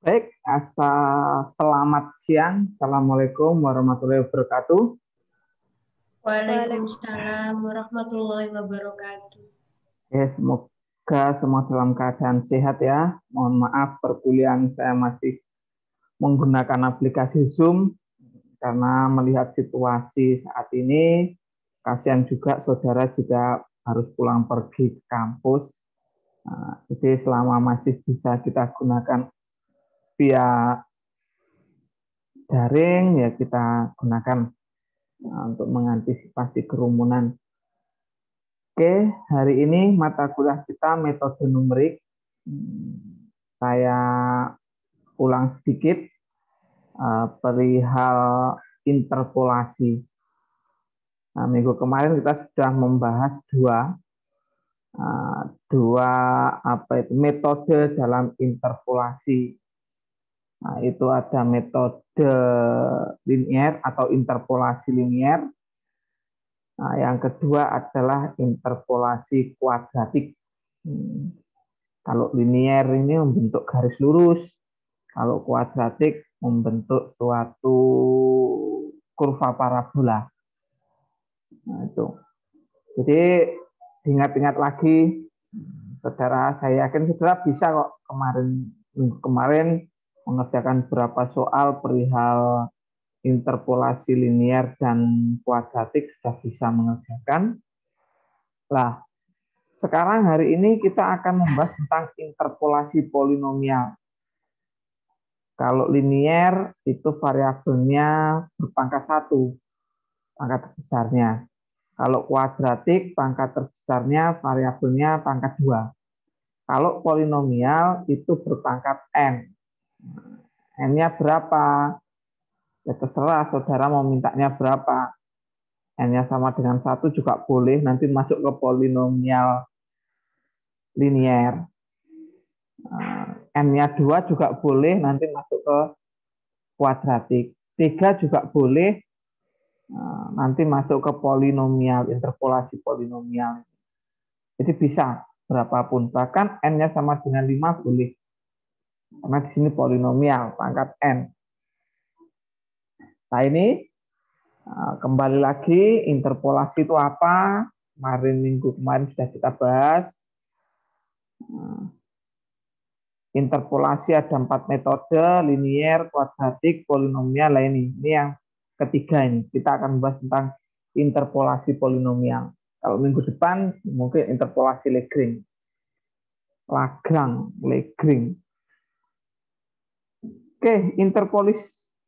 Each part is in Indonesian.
Baik, selamat siang. Assalamualaikum warahmatullahi wabarakatuh. Waalaikumsalam warahmatullahi wabarakatuh. Ya, semoga semua dalam keadaan sehat ya. Mohon maaf perkuliahan saya masih menggunakan aplikasi Zoom karena melihat situasi saat ini, kasihan juga saudara juga harus pulang pergi ke kampus. Nah, jadi selama masih bisa kita gunakan via daring, ya kita gunakan untuk mengantisipasi kerumunan. Oke, hari ini mata kuliah kita metode numerik. Saya ulang sedikit perihal interpolasi. Nah, minggu kemarin kita sudah membahas dua metode dalam interpolasi. Nah, itu ada metode linier atau interpolasi linier. Nah, yang kedua adalah interpolasi kuadratik. Kalau linier ini membentuk garis lurus, kalau kuadratik membentuk suatu kurva parabola. Nah, itu. Jadi ingat-ingat lagi, saudara, saya yakin saudara bisa kok minggu kemarin mengerjakan beberapa soal perihal interpolasi linier dan kuadratik sudah bisa mengerjakan. Lah, sekarang hari ini kita akan membahas tentang interpolasi polinomial. Kalau linier itu variabelnya berpangkat 1, pangkat terbesarnya. Kalau kuadratik pangkat terbesarnya variabelnya pangkat 2. Kalau polinomial itu berpangkat n. N-nya berapa? Ya terserah saudara mau mintanya berapa. N-nya sama dengan 1 juga boleh, nanti masuk ke polinomial linier. N-nya 2 juga boleh, nanti masuk ke kuadratik. 3 juga boleh, nanti masuk ke polinomial, interpolasi polinomial. Jadi bisa berapapun, bahkan n-nya sama dengan 5 boleh. Karena di sini polinomial, pangkat n. Nah ini kembali lagi, interpolasi itu apa? Minggu kemarin sudah kita bahas. Interpolasi ada 4 metode, linier, kuadratik, polinomial. Lah ini yang ketiga ini. Kita akan bahas tentang interpolasi polinomial. Kalau minggu depan mungkin interpolasi Lagrange. Oke,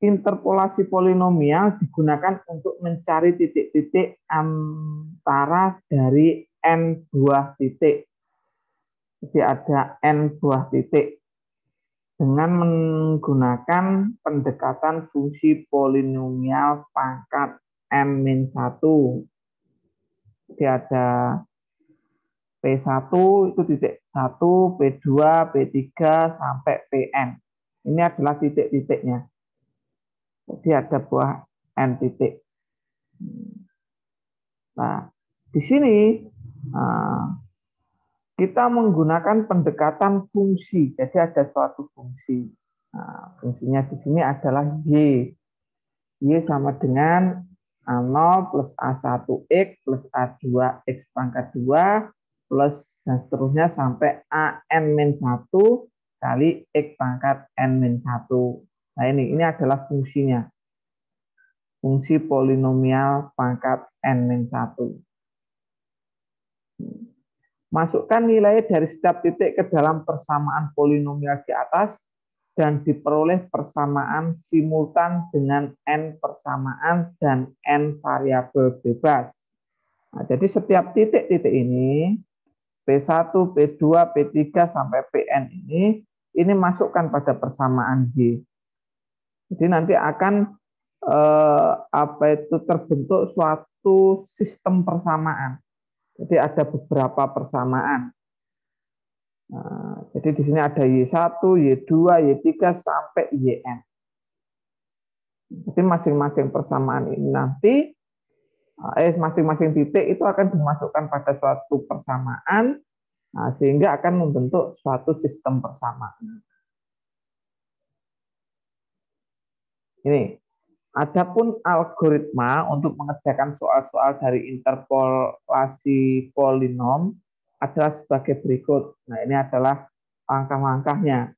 interpolasi polinomial digunakan untuk mencari titik-titik antara dari n buah titik. Jadi ada n buah titik dengan menggunakan pendekatan fungsi polinomial pangkat n-1. Jadi ada P1 itu titik 1, P2, P3 sampai Pn. Ini adalah titik-titiknya. Jadi ada buah n titik. Nah, di sini kita menggunakan pendekatan fungsi. Jadi ada suatu fungsi. Nah, fungsinya di sini adalah y. Y sama dengan A0 plus A1x plus A2x pangkat 2 plus dan seterusnya sampai AN-1 kali x pangkat N-1. Nah ini adalah fungsinya. Fungsi polinomial pangkat N-1. Masukkan nilai dari setiap titik ke dalam persamaan polinomial di atas dan diperoleh persamaan simultan dengan n persamaan dan n variabel bebas. Nah, jadi setiap titik-titik ini P1, P2, P3 sampai Pn ini masukkan pada persamaan Y. Jadi nanti akan terbentuk suatu sistem persamaan. Jadi ada beberapa persamaan. Nah, jadi di sini ada Y1, Y2, Y3 sampai YN. Jadi masing-masing persamaan ini nanti masing-masing titik itu akan dimasukkan pada suatu persamaan, sehingga akan membentuk suatu sistem persamaan. Ini. Adapun algoritma untuk mengerjakan soal-soal dari interpolasi polinom adalah sebagai berikut. Nah, ini adalah langkah-langkahnya.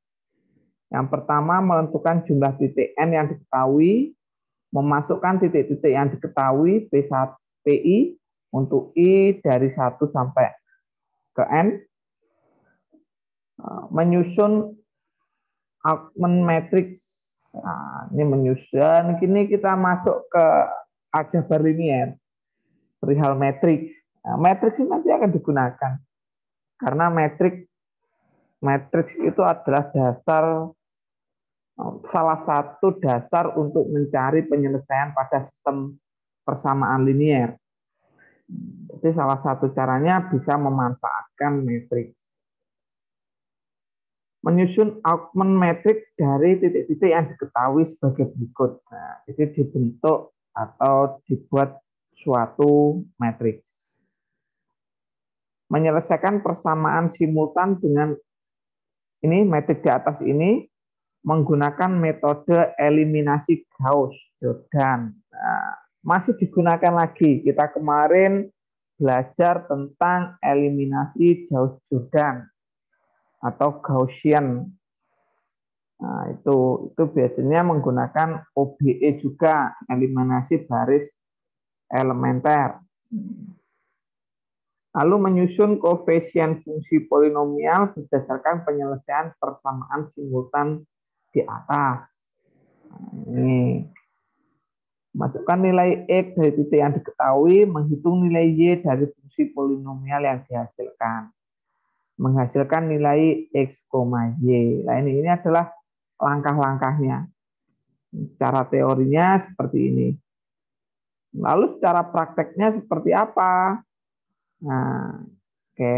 Yang pertama, menentukan jumlah titik n yang diketahui, memasukkan titik-titik yang diketahui P1, PI untuk I dari 1 sampai ke N, menyusun augment matrix. Nah, ini menyusun, kini kita masuk ke aljabar linier, perihal matrix. Nah, matrix ini nanti akan digunakan karena matrix itu adalah salah satu dasar untuk mencari penyelesaian pada sistem persamaan linier. Jadi salah satu caranya bisa memanfaatkan matrix. Menyusun augment matrix dari titik-titik yang diketahui sebagai berikut. Nah, jadi dibentuk atau dibuat suatu matrix. Menyelesaikan persamaan simultan dengan ini matrix di atas ini menggunakan metode eliminasi Gauss-Jordan. Nah, masih digunakan lagi. Kita kemarin belajar tentang eliminasi Gauss-Jordan atau Gaussian. Nah, itu biasanya menggunakan OBE juga, eliminasi baris elementer. Lalu menyusun koefisien fungsi polinomial berdasarkan penyelesaian persamaan simultan di atas. Nah, ini. Masukkan nilai X dari titik yang diketahui, menghitung nilai Y dari fungsi polinomial yang dihasilkan. Menghasilkan nilai X, Y. Nah, ini adalah langkah-langkahnya. Secara teorinya seperti ini. Lalu secara prakteknya seperti apa? Nah, oke,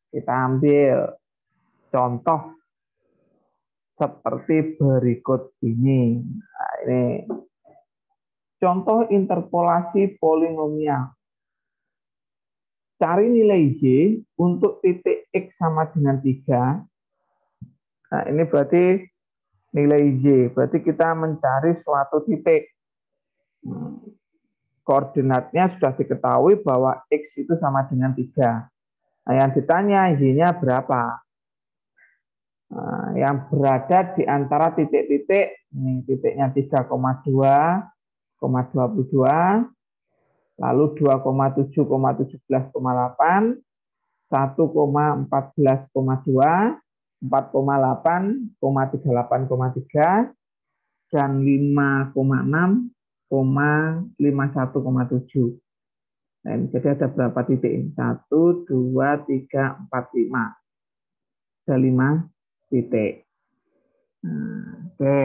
kita ambil contoh seperti berikut ini. Nah, ini contoh interpolasi polinomial. Cari nilai Y untuk titik X sama dengan 3. Nah, ini berarti nilai Y. Berarti kita mencari suatu titik. Koordinatnya sudah diketahui bahwa X itu sama dengan 3. Nah, yang ditanya Y-nya berapa? Nah, yang berada di antara titik-titik, ini titiknya 3,2,22, lalu 2,7,17,8, 1,14,2, 4,8,38,3, dan 5,6,51,7. Nah, jadi ada berapa titik ini? 1, 2, 3, 4, 5. Ada 5 titik. Nah, oke.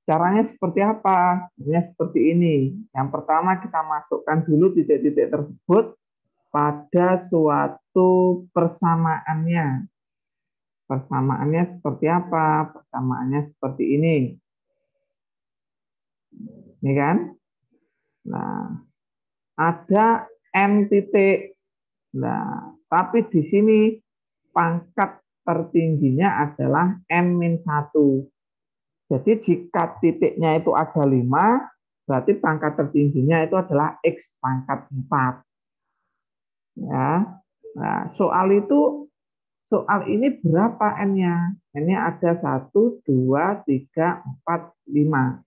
Caranya seperti apa? Caranya seperti ini. Yang pertama kita masukkan dulu titik-titik tersebut pada suatu persamaannya. Persamaannya seperti apa? Persamaannya seperti ini. Ini kan? Nah, ada N titik. Nah, tapi di sini pangkat tertingginya adalah N-1. Jadi jika titiknya itu ada 5, berarti pangkat tertingginya itu adalah X pangkat 4. Ya. Nah, soal ini berapa N-nya? N-nya ada 1, 2, 3, 4, 5.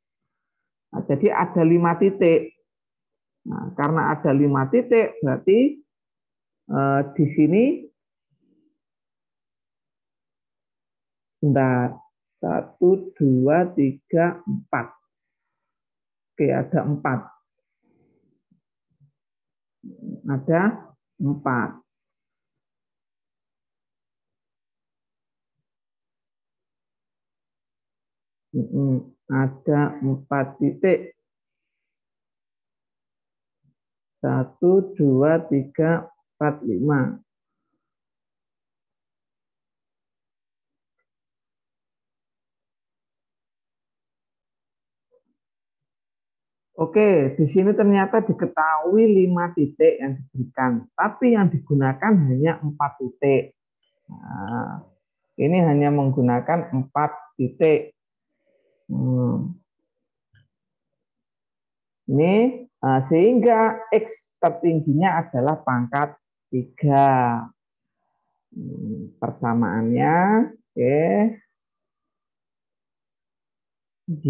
Nah, jadi ada 5 titik. Nah, karena ada 5 titik, berarti di sini bentar, 1, 2, 3, 4. Oke, ada 4. Ada 4. Ada 4 titik. 1, 2, 3, 4, 5. Oke, di sini ternyata diketahui 5 titik yang diberikan, tapi yang digunakan hanya 4 titik. Nah, ini hanya menggunakan 4 titik. Ini sehingga X tertingginya adalah pangkat 3. Persamaannya, oke. Y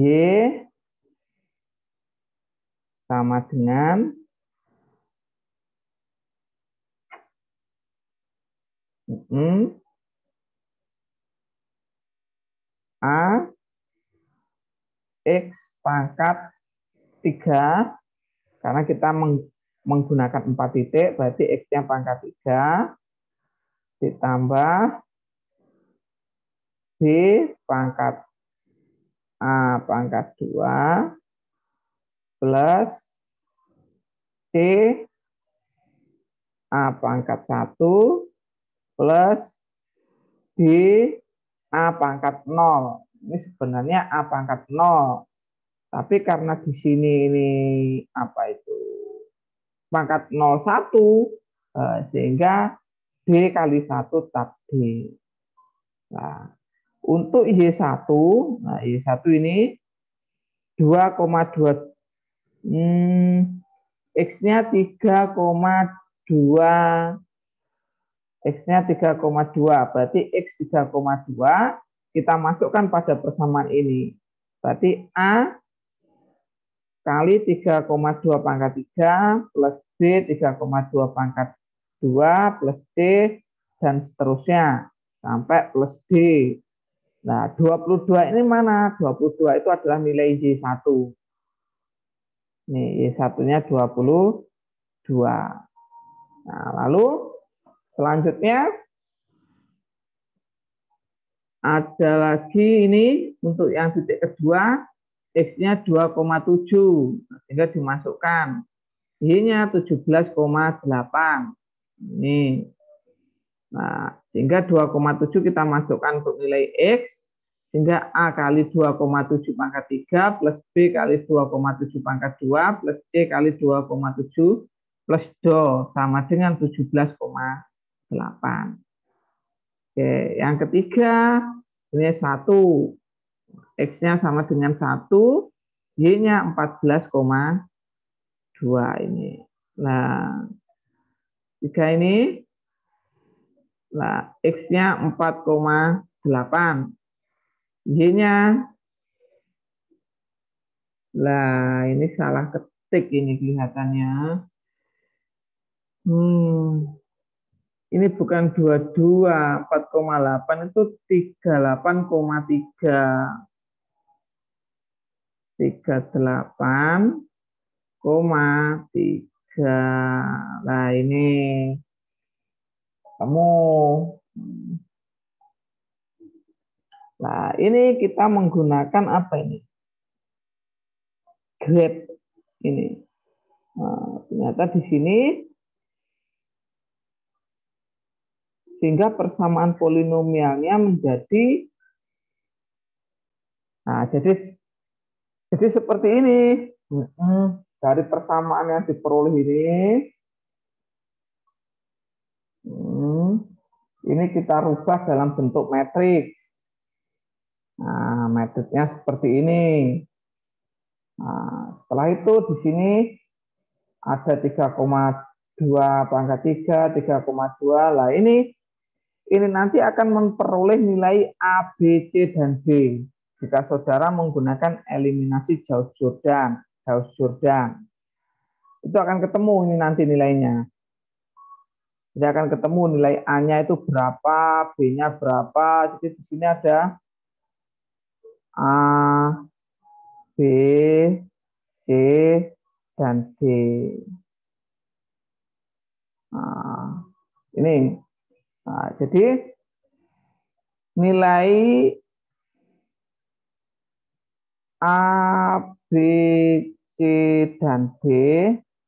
sama dengan A X pangkat 3, karena kita menggunakan 4 titik, berarti X-nya pangkat 3, ditambah B pangkat A pangkat 2, plus C A pangkat 1, plus B A pangkat 0. Ini sebenarnya A pangkat 0. Tapi karena di sini ini apa itu pangkat 01, sehingga D kali 1 tetap D. Nah, untuk Y1, nah Y1 ini 2,2, X-nya 3,2, X-nya 3,2, berarti X 3,2 kita masukkan pada persamaan ini. Berarti A kali 3,2 pangkat 3 plus B 3,2 pangkat 2 plus C dan seterusnya sampai plus D. Nah, 22 ini mana? 22 itu adalah nilai Y1. Nih, Y1-nya 22. Nah, lalu selanjutnya ada lagi ini untuk yang titik kedua, X-nya 2,7, sehingga dimasukkan. Y-nya 17,8. Ini. Nah, sehingga 2,7 kita masukkan untuk nilai X, sehingga A kali 2,7 pangkat 3 plus B kali 2,7 pangkat 2 plus C kali 2,7 plus Do sama dengan 17,8. Oke, yang ketiga ini 1. X-nya sama dengan 1, Y-nya 14,2 ini. Nah, 3 ini, nah, X-nya 4,8. Y-nya, lah ini salah ketik ini kelihatannya. Ini bukan 22, 4,8 itu 38,3. 38,3. Nah, ini kamu. Nah, ini kita menggunakan apa ini? Grade ini. Nah, ternyata di sini sehingga persamaan polinomialnya menjadi, nah jadi seperti ini. Dari persamaan yang diperoleh ini kita rubah dalam bentuk matriks. Nah, matriksnya seperti ini. Nah, setelah itu di sini ada 3,2 pangkat 3, 3,2. Lah ini nanti akan memperoleh nilai A, B, C, dan D. Jika saudara menggunakan eliminasi Gauss-Jordan. Itu akan ketemu ini nanti nilainya. Jadi akan ketemu nilai A-nya itu berapa, B-nya berapa. Jadi di sini ada A, B, C, dan D. Nah, ini. Nah, jadi nilai A, B, C, dan D,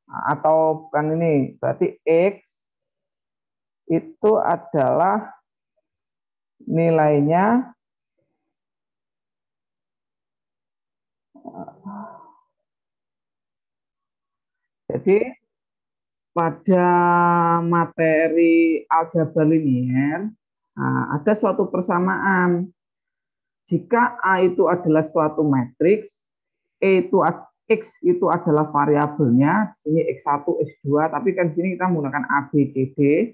atau bukan ini, berarti X itu adalah nilainya jadi pada materi aljabar linier ada suatu persamaan. Jika A itu adalah suatu matriks, X itu adalah variabelnya, ini X1, X2, tapi kan di sini kita menggunakan A, B, C, D.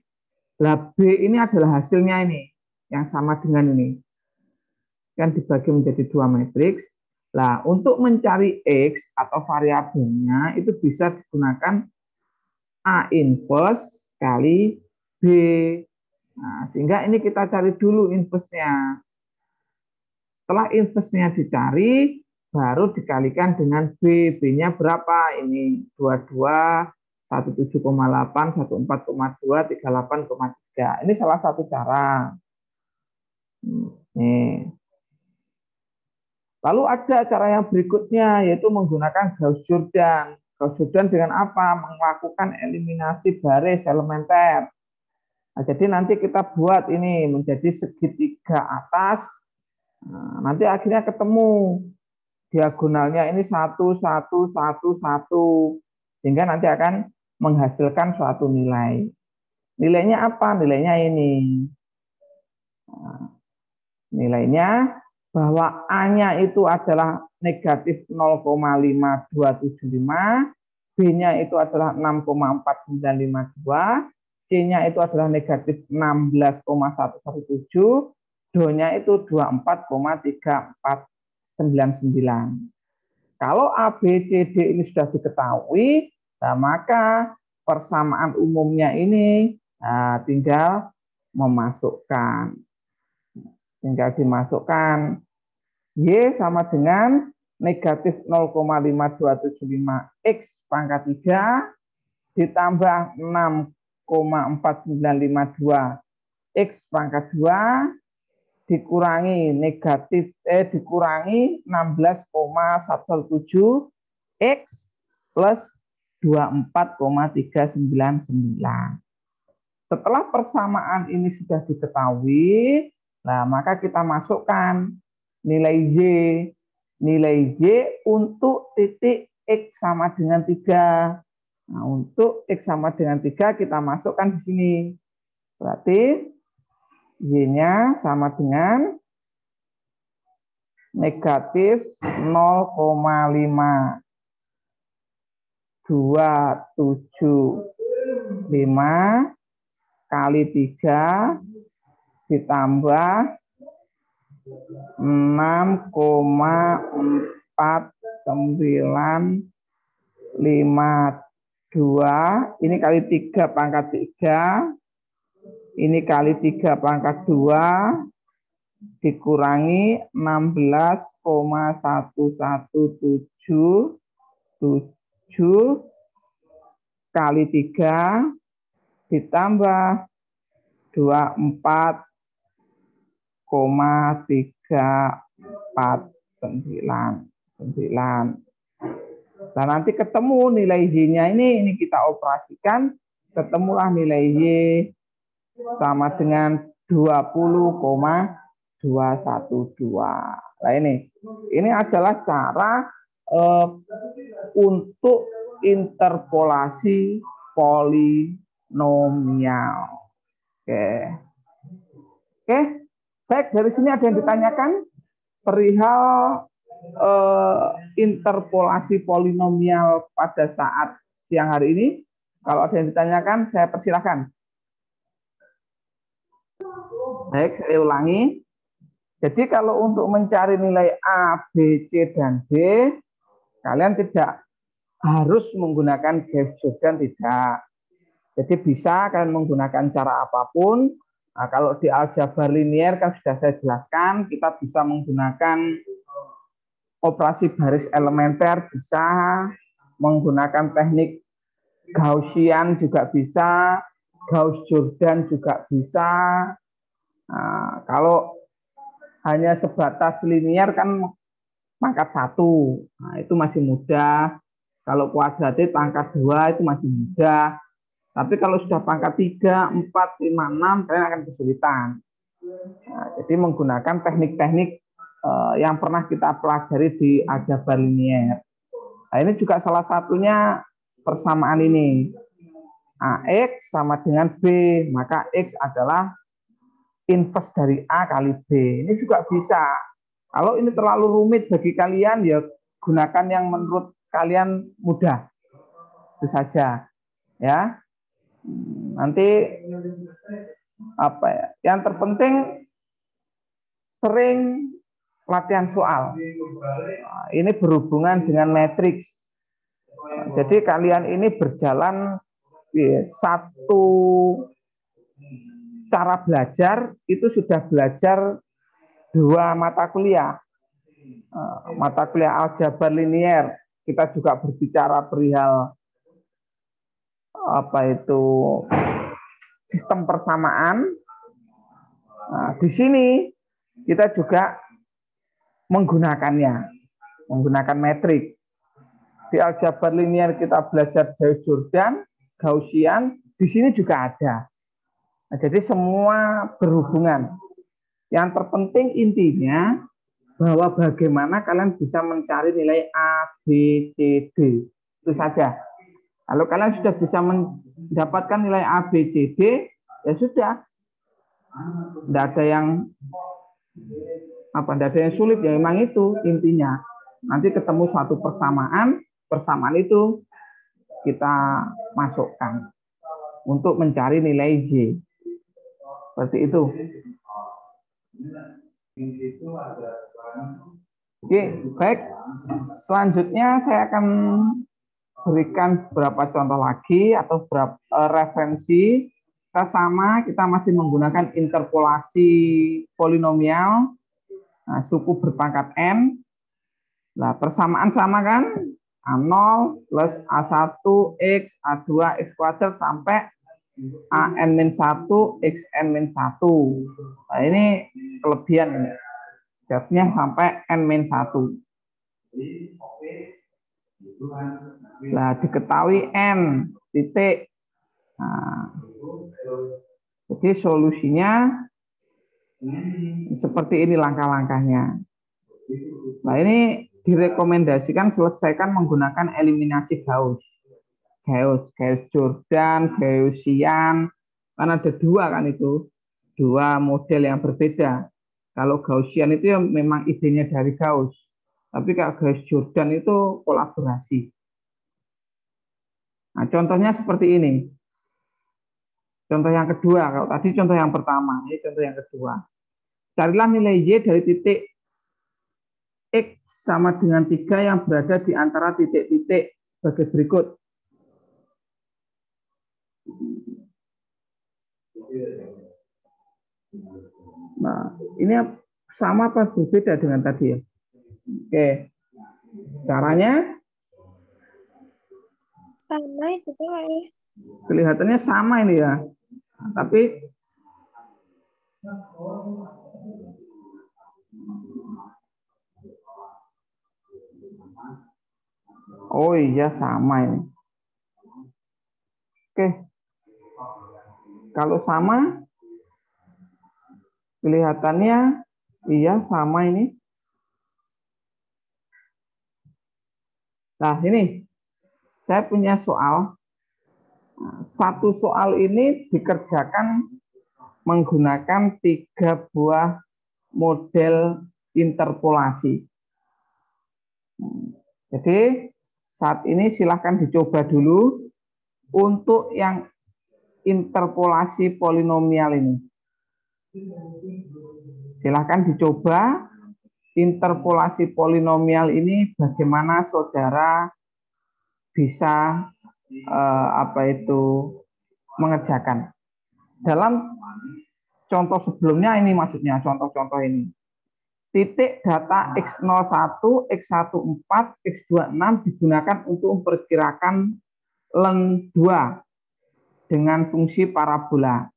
Lah B ini adalah hasilnya ini, yang sama dengan ini. Kan dibagi menjadi dua matriks. Nah, untuk mencari X atau variabelnya itu bisa digunakan A inverse kali B. Nah, sehingga ini kita cari dulu inverse-nya. Setelah inverse-nya dicari, baru dikalikan dengan B. B-nya berapa? Ini 22, 17,8, 14,2, 38,3. Ini salah satu cara. Nih. Lalu ada cara yang berikutnya, yaitu menggunakan Gauss-Jordan. Gauss-Jordan dengan apa? Melakukan eliminasi baris elementer. Nah, jadi nanti kita buat ini menjadi segitiga atas. Nah, nanti akhirnya ketemu diagonalnya ini 1, 1, 1, 1. Sehingga nanti akan menghasilkan suatu nilai. Nilainya apa? Nilainya ini. Nah, nilainya bahwa A-nya itu adalah negatif 0,5275, B-nya itu adalah 6,4952, C-nya itu adalah negatif 16,117, Do-nya itu 24,3499. Kalau A, B, C, D ini sudah diketahui, nah maka persamaan umumnya ini tinggal memasukkan. Tinggal dimasukkan Y sama dengan negatif 0,5275 X pangkat 3 ditambah 6,4952 X pangkat 2 dikurangi dikurangi 16,117 X plus 24,399. Setelah persamaan ini sudah diketahui, nah, maka kita masukkan nilai Y. Nilai Y untuk titik X sama dengan 3. Nah, untuk X sama dengan 3 kita masukkan di sini. Berarti Y-nya sama dengan negatif 0,5275 kali 3 ditambah 6,4952 ini kali 3 pangkat 3 ini kali 3 pangkat 2 dikurangi 16,1177 kali 3 ditambah 24,349. Nah, nanti ketemu nilai Y-nya ini kita operasikan, ketemulah nilai Y sama dengan 20,212. Nah, ini adalah cara untuk interpolasi polinomial. Oke, baik, dari sini ada yang ditanyakan perihal interpolasi polinomial pada saat siang hari ini. Kalau ada yang ditanyakan, saya persilahkan. Baik, saya ulangi. Jadi kalau untuk mencari nilai A, B, C, dan D, kalian tidak harus menggunakan Gauss-Jordan, tidak. Jadi bisa kalian menggunakan cara apapun. Nah, kalau di aljabar linier kan sudah saya jelaskan, kita bisa menggunakan operasi baris elementer, bisa menggunakan teknik Gaussian juga bisa, Gauss-Jordan juga bisa. Nah, kalau hanya sebatas linier kan pangkat 1, nah, itu masih mudah. Kalau kuadratik pangkat 2 itu masih mudah. Tapi kalau sudah pangkat 3, 4, 5, 6, kalian akan kesulitan. Nah, jadi menggunakan teknik-teknik yang pernah kita pelajari di aljabar linier. Nah, ini juga salah satunya persamaan ini. AX sama dengan B, maka X adalah inverse dari A kali B. Ini juga bisa. Kalau ini terlalu rumit bagi kalian, ya gunakan yang menurut kalian mudah. Itu saja ya. Nanti apa ya? Yang terpenting sering latihan soal. Nah, ini berhubungan dengan matriks. Jadi kalian ini berjalan satu cara belajar itu sudah belajar 2 mata kuliah. Mata kuliah aljabar linier, kita juga berbicara perihal apa itu sistem persamaan. Nah, di sini kita juga menggunakan metrik. Di aljabar linier kita belajar Gauss-Jordan, Gaussian, di sini juga ada. Nah, jadi semua berhubungan. Yang terpenting intinya bahwa bagaimana kalian bisa mencari nilai A, B, C, D. Itu saja. Kalau kalian sudah bisa mendapatkan nilai A, B, C, D, ya sudah. Tidak ada yang sulit, ya memang itu intinya. Nanti ketemu suatu persamaan itu kita masukkan untuk mencari nilai J. Seperti itu. Oke, baik. Selanjutnya saya akan berikan beberapa contoh lagi atau beberapa referensi. Kita masih menggunakan interpolasi polinomial, suku berpangkat n. Nah, persamaan sama kan? A0 plus A1 X, A2 X kuadrat sampai AN-1 XN-1. Nah, ini kelebihan ini. Jawabnya sampai N-1. Nah, diketahui N titik. Nah, jadi solusinya seperti ini langkah-langkahnya. Nah, ini direkomendasikan selesaikan menggunakan eliminasi Gauss. Gauss-Jordan, Gaussian, kan ada 2 kan itu, 2 model yang berbeda. Kalau Gaussian itu ya memang idenya dari Gauss, tapi kalau Gauss-Jordan itu kolaborasi. Nah, contohnya seperti ini. Contoh yang kedua, kalau tadi contoh yang pertama, ini contoh yang kedua. Carilah nilai Y dari titik X sama dengan 3 yang berada di antara titik-titik sebagai berikut. Nah, ini sama apa berbeda dengan tadi ya? Oke. Caranya? Sama itu Pak. Kelihatannya sama ini ya. Nah, tapi oh iya sama ini. Oke. Kalau sama kelihatannya iya sama ini. Nah, ini saya punya soal. Satu soal ini dikerjakan menggunakan 3 buah model interpolasi. Jadi saat ini silahkan dicoba dulu untuk yang interpolasi polinomial ini. Silahkan dicoba interpolasi polinomial ini bagaimana saudara bisa mengerjakan. Dalam contoh sebelumnya ini maksudnya contoh-contoh ini. Titik data X01, X14, X26 digunakan untuk memperkirakan len 2 dengan fungsi parabola.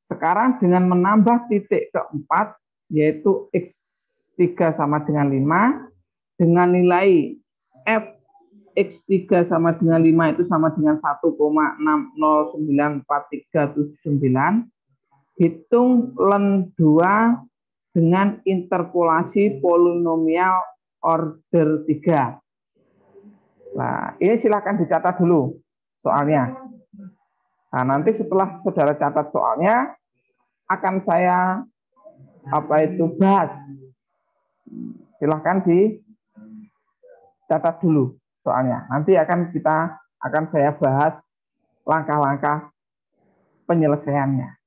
Sekarang dengan menambah titik keempat, yaitu X3 sama dengan 5, dengan nilai F X3 sama dengan 5 itu sama dengan 1,609439, hitung len 2 dengan interpolasi polinomial order 3. Nah, ini silakan dicatat dulu soalnya. Nah, nanti setelah saudara catat soalnya, akan saya bahas. Silahkan dicatat dulu. soalnya. Nanti akan saya bahas langkah-langkah penyelesaiannya.